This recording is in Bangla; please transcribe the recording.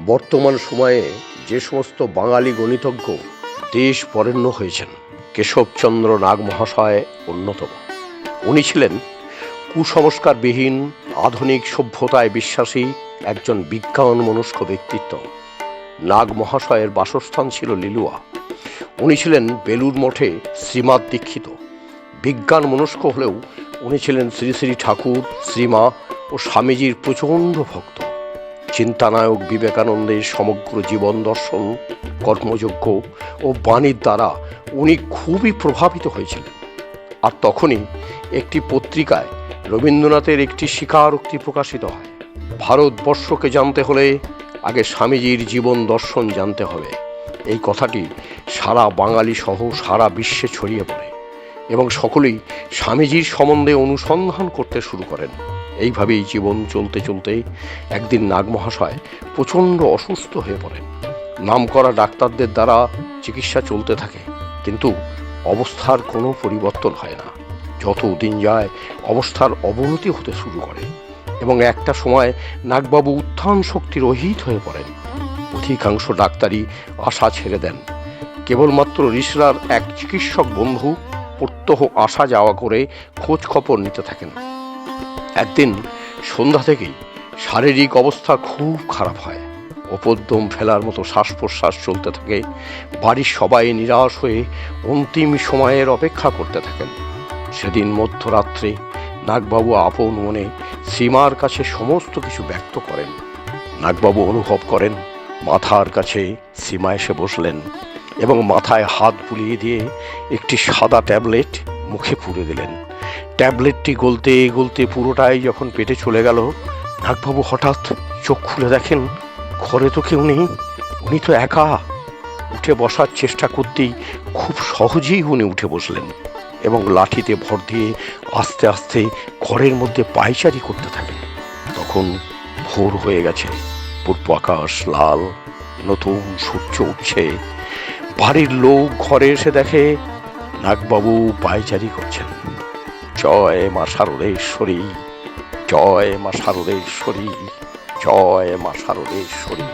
বর্তমান সময়ে যে সমস্ত বাঙালি গণিতজ্ঞ দেশ বরেণ্য হয়েছেন, কেশবচন্দ্র নাগ মহাশয় অন্যতম। উনি ছিলেন কুসংস্কারবিহীন আধুনিক সভ্যতায় বিশ্বাসী একজন বিজ্ঞান মনস্ক ব্যক্তিত্ব। নাগ মহাশয়ের বাসস্থান ছিল লিলুয়া। উনি ছিলেন বেলুর মঠে শ্রীমাদ দীক্ষিত। বিজ্ঞান মনস্ক হলেও উনি ছিলেন শ্রী শ্রী ঠাকুর, শ্রীমা ও স্বামীজির প্রচণ্ড ভক্ত। চিন্তানায়ক বিবেকানন্দের সমগ্র জীবন দর্শন, কর্মযজ্ঞ ও বাণীর দ্বারা উনি খুবই প্রভাবিত হয়েছিলেন। আর তখনই একটি পত্রিকায় রবীন্দ্রনাথের একটি স্বীকারোক্তি প্রকাশিত হয়, ভারতবর্ষকে জানতে হলে আগে স্বামীজির জীবন দর্শন জানতে হবে। এই কথাটি সারা বাঙালি সহ সারা বিশ্বে ছড়িয়ে পড়ে এবং সকলেই স্বামীজির সম্বন্ধে অনুসন্ধান করতে শুরু করেন। এইভাবেই জীবন চলতে চলতে একদিন নাগ মহাশয় প্রচণ্ড অসুস্থ হয়ে পড়েন। নামকরা ডাক্তারদের দ্বারা চিকিৎসা চলতে থাকে, কিন্তু অবস্থার কোনো পরিবর্তন হয় না। যত দিন যায় অবস্থার অবনতি হতে শুরু করে এবং একটা সময় নাগবাবু উত্থান শক্তি রহিত হয়ে পড়েন। অধিকাংশ ডাক্তারই আশা ছেড়ে দেন। কেবলমাত্র রিসরার এক চিকিৎসক বন্ধু প্রত্যহ আসা যাওয়া করে খোঁজ খবর নিতে থাকেন। একদিন সন্ধ্যা থেকেই শারীরিক অবস্থা খুব খারাপ হয়। অপদ্যম ফেলার মতো শ্বাস প্রশ্বাস চলতে থাকে। বাড়ির সবাই নিরাশ হয়ে অন্তিম সময়ের অপেক্ষা করতে থাকেন। সেদিন মধ্যরাত্রে নাগবাবু আপন মনে শ্রীমার কাছে সমস্ত কিছু ব্যক্ত করেন। নাগবাবু অনুভব করেন মাথার কাছে শ্রীমা এসে বসলেন এবং মাথায় হাত বুলিয়ে দিয়ে একটি সাদা ট্যাবলেট মুখে পুরে দিলেন। ট্যাবলেটটি গলতে গলতে পুরোটাই যখন পেটে চলে গেল, নাগবাবু হঠাৎ চোখ খুলে দেখেন ঘরে তো কেউ নেই, উনি তো একা। উঠে বসার চেষ্টা করতেই খুব সহজেই উনি উঠে বসলেন এবং লাঠিতে ভর দিয়ে আস্তে আস্তে ঘরের মধ্যে পায়চারি করতে থাকেন। তখন ভোর হয়ে গেছে, পূর্ব আকাশ লাল, নতুন সূর্য উঠছে। বাড়ির লোক ঘরে এসে দেখে নাগবাবু পায়চারি করছেন। জয় মা শারদেশ্বরী, জয় মা শারদেশ্বরী, জয় মা শারদেশ্বরী।